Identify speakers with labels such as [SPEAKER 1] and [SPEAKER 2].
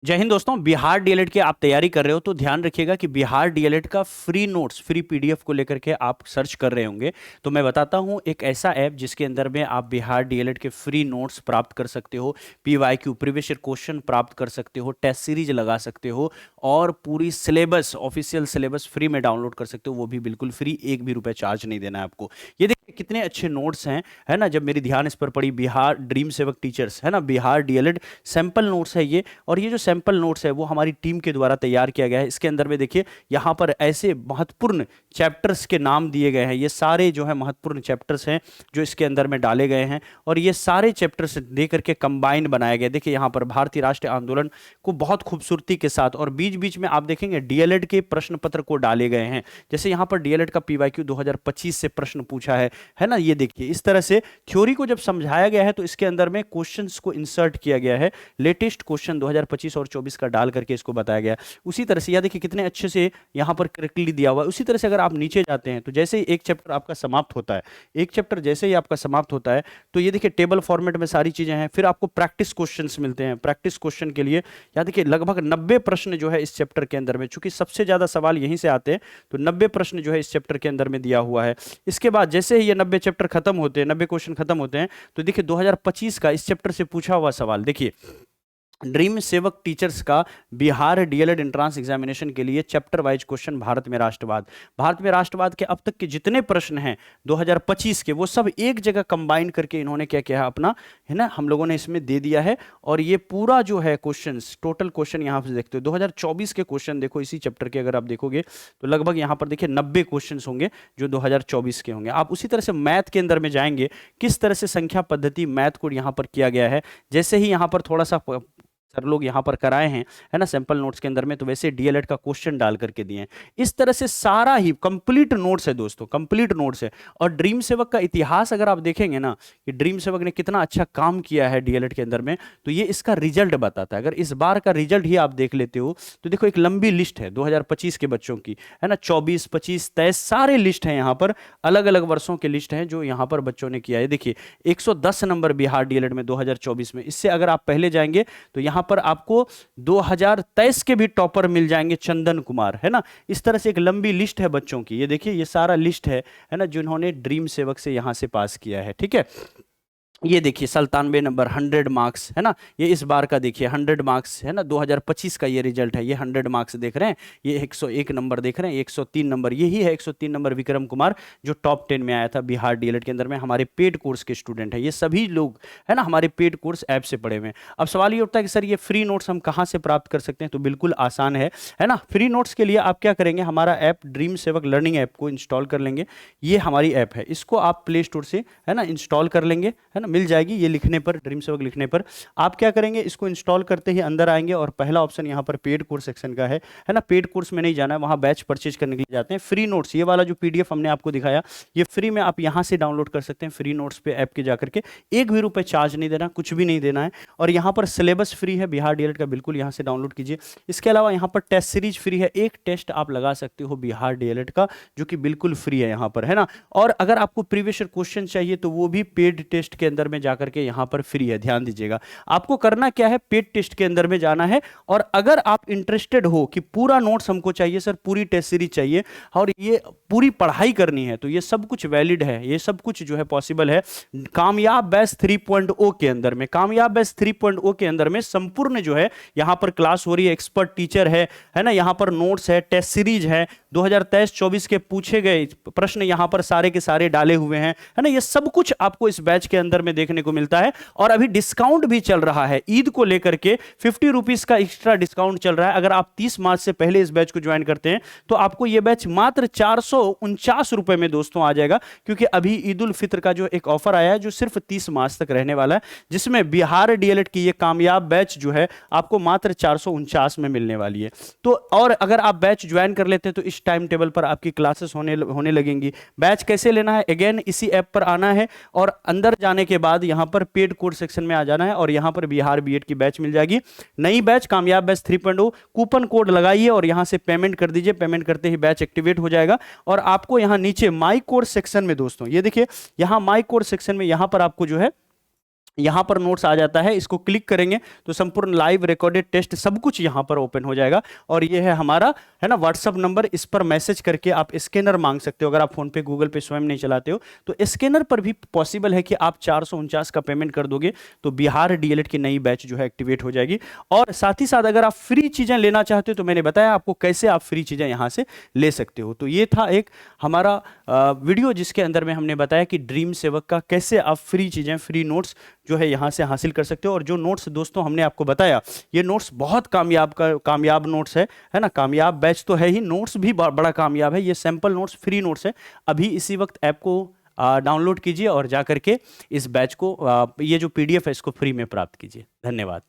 [SPEAKER 1] जय हिंद दोस्तों। बिहार डीएलएड की आप तैयारी कर रहे हो तो ध्यान रखिएगा कि बिहार डीएलएड का फ्री नोट्स, फ्री पीडीएफ को लेकर के आप सर्च कर रहे होंगे। तो मैं बताता हूं एक ऐसा ऐप जिसके अंदर में आप बिहार डीएलएड के फ्री नोट्स प्राप्त कर सकते हो, पीवाईक्यू प्रीवियस ईयर क्वेश्चन प्राप्त कर सकते हो, टेस्ट सीरीज लगा सकते हो और पूरी सिलेबस, ऑफिशियल सिलेबस फ्री में डाउनलोड कर सकते हो, वो भी बिल्कुल फ्री, एक भी रुपए चार्ज नहीं देना है आपको। ये देखिए कितने अच्छे नोट्स हैं, है ना। जब मेरी ध्यान इस पर पड़ी, बिहार ड्रीम सेवक टीचर्स, है ना, बिहार डीएलएड सैंपल नोट्स है ये। और ये जो सैंपल नोट्स है वो हमारी टीम के द्वारा तैयार किया गया है। इसके अंदर में देखिए यहाँ पर ऐसे महत्वपूर्ण चैप्टर्स के नाम दिए गए हैं। ये सारे जो है महत्वपूर्ण चैप्टर्स हैं जो इसके अंदर में डाले गए हैं और ये सारे चैप्टर्स दे करके कंबाइन बनाया गया। देखिए यहाँ पर भारतीय राष्ट्रीय आंदोलन को बहुत खूबसूरती के साथ, और बीच बीच में आप देखेंगे डीएलएड के प्रश्न पत्र को डाले गए हैं। जैसे यहाँ पर डीएलएड का पीवाईक्यू 2025 से प्रश्न पूछा है ना। ये देखिए इस तरह से थ्योरी को जब समझाया गया है तो इसके अंदर में क्वेश्चंस को इंसर्ट किया गया है, लेटेस्ट क्वेश्चन 2025 और 24 का डाल करके इसको बताया गया है। उसी तरह से यह देखिए कितने अच्छे से यहाँ पर करेक्टली दिया हुआ है। उसी तरह से अगर आप नीचे जाते हैं तो जैसे ही एक चैप्टर आपका समाप्त होता है, एक चैप्टर जैसे ही आपका समाप्त होता है तो ये देखिए टेबल फॉर्मेट में सारी चीजें हैं। फिर आपको प्रैक्टिस क्वेश्चंस मिलते हैं। प्रैक्टिस क्वेश्चन के लिए यहाँ देखिए लगभग 90 प्रश्न जो है इस चैप्टर के अंदर में, चूंकि सबसे ज्यादा सवाल यहीं से आते हैं, तो 90 प्रश्न जो है इस चैप्टर के अंदर में दिया हुआ है। इसके बाद जैसे ही ये 90 चैप्टर खत्म होते हैं, 90 क्वेश्चन खत्म होते हैं, तो देखिए 2025 का इस चैप्टर से पूछा हुआ सवाल देखिए, ड्रीम सेवक टीचर्स का बिहार डीएलएड एंट्रेंस एग्जामिनेशन के लिए चैप्टर वाइज क्वेश्चन, भारत में राष्ट्रवाद। भारत में राष्ट्रवाद के अब तक के जितने प्रश्न हैं 2025 के, वो सब एक जगह कंबाइन करके इन्होंने क्या किया है अपना, है ना, हम लोगों ने इसमें दे दिया है। और ये पूरा जो है क्वेश्चंस, टोटल क्वेश्चन यहाँ पे देखते हो 2024 के क्वेश्चन देखो, इसी चैप्टर के अगर आप देखोगे तो लगभग यहाँ पर देखिए 90 क्वेश्चन होंगे जो 2024 के होंगे। आप उसी तरह से मैथ के अंदर में जाएंगे, किस तरह से संख्या पद्धति मैथ को यहाँ पर किया गया है। जैसे ही यहाँ पर थोड़ा सा सर लोग यहाँ पर कराए हैं, है ना, सैंपल नोट्स के अंदर में, तो वैसे डीएलएड का क्वेश्चन डाल करके दिए हैं। इस तरह से सारा ही कंप्लीट नोट्स है दोस्तों, कंप्लीट नोट्स है। और ड्रीम सेवक का इतिहास अगर आप देखेंगे ना कि ड्रीम सेवक ने कितना अच्छा काम किया है डीएलएड के अंदर में, तो ये इसका रिजल्ट बताता है। अगर इस बार का रिजल्ट ही आप देख लेते हो तो देखो एक लंबी लिस्ट है 2025 के बच्चों की, है ना, 24, 25, 23 सारे लिस्ट है यहाँ पर, अलग अलग वर्षों के लिस्ट हैं जो यहाँ पर बच्चों ने किया है। देखिए 110 नंबर बिहार डीएलएड में 2024 में। इससे अगर आप पहले जाएंगे तो यहाँ पर आपको 2023 के भी टॉपर मिल जाएंगे, चंदन कुमार, है ना। इस तरह से एक लंबी लिस्ट है बच्चों की। ये देखिए ये सारा लिस्ट है ना, जिन्होंने ड्रीम सेवक से यहां से पास किया है, ठीक है। ये देखिए 97 नंबर, 100 मार्क्स, है ना। ये इस बार का देखिए 100 मार्क्स, है ना, 2025 का ये रिजल्ट है। ये 100 मार्क्स देख रहे हैं, ये 101 नंबर देख रहे हैं, 103 नंबर, यही है 103 नंबर विक्रम कुमार जो टॉप 10 में आया था बिहार डीएलएड के अंदर में। हमारे पेड कोर्स के स्टूडेंट है ये सभी लोग, है ना, हमारे पेड कोर्स ऐप से पढ़े हुए हैं। अब सवाल ये उठता है कि सर ये फ्री नोट्स हम कहाँ से प्राप्त कर सकते हैं, तो बिल्कुल आसान है ना। फ्री नोट्स के लिए आप क्या करेंगे, हमारा ऐप ड्रीम सेवक लर्निंग ऐप को इंस्टॉल कर लेंगे। ये हमारी ऐप है, इसको आप प्ले स्टोर से, है ना, इंस्टॉल कर लेंगे, है ना, मिल जाएगी। ये लिखने पर, ड्रीम सेवक लिखने पर आप क्या करेंगे, इसको इंस्टॉल करते ही अंदर आएंगे और पहला ऑप्शन यहाँ पर पेड कोर्स सेक्शन का है ना। पेड कोर्स में नहीं जाना है, वहाँ बैच परचेज करने के लिए जाते हैं। फ्री नोट्स, ये वाला जो पीडीएफ हमने आपको दिखाया, ये फ्री में आप यहाँ से डाउनलोड कर सकते हैं। फ्री नोट्स पे ऐप के जाकर के एक भी रुपए चार्ज नहीं देना, कुछ भी नहीं देना है। और यहाँ पर सिलेबस फ्री है बिहार डीएलएड का, बिल्कुल यहाँ से डाउनलोड कीजिए। इसके अलावा यहाँ पर टेस्ट सीरीज फ्री है, एक टेस्ट आप लगा सकते हो बिहार डीएलएड का जो कि बिल्कुल फ्री है यहाँ पर, है ना। और अगर आपको प्रीवियस ईयर क्वेश्चन चाहिए तो वो भी पेड टेस्ट के अंदर में जाकर के यहाँ पर फ्री है। ध्यान दीजिएगा, आपको करना क्या है, पेड टेस्ट के अंदर में जाना है। और अगर आप इंटरेस्टेड हो कि पूरा नोट्स हमको चाहिए सर, पूरी टेस्ट सीरीज चाहिए और ये पूरी पढ़ाई करनी है, तो ये सब कुछ वैलिड है, ये सब कुछ जो है पॉसिबल है। कामयाब बैच 3.0 के अंदर में, कामयाब बैच 3.0 के अंदर में संपूर्ण जो है यहाँ पर क्लास हो रही है, एक्सपर्ट टीचर है ना, यहाँ पर नोट्स है, टेस्ट सीरीज है, 2023-24 के पूछे गए प्रश्न यहाँ पर सारे के सारे डाले हुए हैं, है ना। ये सब कुछ आपको इस बैच के अंदर में देखने को मिलता है। और अभी डिस्काउंट भी चल रहा है ईद को लेकर के, 50 रुपीज का एक्स्ट्रा डिस्काउंट चल रहा है। अगर आप 30 मार्च से पहले इस बैच को ज्वाइन करते हैं तो आपको यह बैच मात्र 449 रुपए में दोस्तों आ जाएगा, क्योंकि अभी ईद उल फित्र का जो एक ऑफर आया है जो सिर्फ 30 मार्च तक रहने वाला है, जिसमें बिहार डीएलएड की ये कामयाब बैच जो है आपको मात्र 449 में मिलने वाली है। तो और अगर आप बैच ज्वाइन कर लेते हैं तो इस टाइम टेबल पर आपकी क्लासेस होने लगेंगी। बैच कैसे लेना है, अगेन इसी ऐप पर आना है और अंदर जाने के बाद यहां पर पेड कोर्स सेक्शन में आ जाना है और यहां पर बिहार बीएड की बैच मिल जाएगी, नई बैच कामयाब बैच 3.0। कूपन कोड लगाइए और यहां से पेमेंट कर दीजिए, पेमेंट करते ही बैच एक्टिवेट हो जाएगा। और आपको यहां नीचे माई कोर्स सेक्शन में दोस्तों, ये देखिए यहां माई कोर्स सेक्शन में यहां पर आपको जो है यहाँ पर नोट्स आ जाता है, इसको क्लिक करेंगे तो संपूर्ण लाइव रिकॉर्डेड टेस्ट सब कुछ यहाँ पर ओपन हो जाएगा। और ये है हमारा, है ना, व्हाट्सअप नंबर। इस पर मैसेज करके आप स्कैनर मांग सकते हो। अगर आप फोन पे गूगल पे स्वयं नहीं चलाते हो तो स्कैनर पर भी पॉसिबल है कि आप 449 का पेमेंट कर दोगे तो बिहार डीएलएड की नई बैच जो है एक्टिवेट हो जाएगी। और साथ ही साथ अगर आप फ्री चीजें लेना चाहते हो तो मैंने बताया आपको कैसे आप फ्री चीजें यहाँ से ले सकते हो। तो ये था एक हमारा वीडियो जिसके अंदर में हमने बताया कि ड्रीम सेवक का कैसे आप फ्री चीजें, फ्री नोट्स जो है यहाँ से हासिल कर सकते हो। और जो नोट्स दोस्तों हमने आपको बताया, ये नोट्स बहुत कामयाब नोट्स है ना। कामयाब बैच तो है ही, नोट्स भी बड़ा कामयाब है। ये सैंपल नोट्स, फ्री नोट्स है। अभी इसी वक्त ऐप को डाउनलोड कीजिए और जा करके इस बैच को, ये जो पीडीएफ है इसको फ्री में प्राप्त कीजिए। धन्यवाद।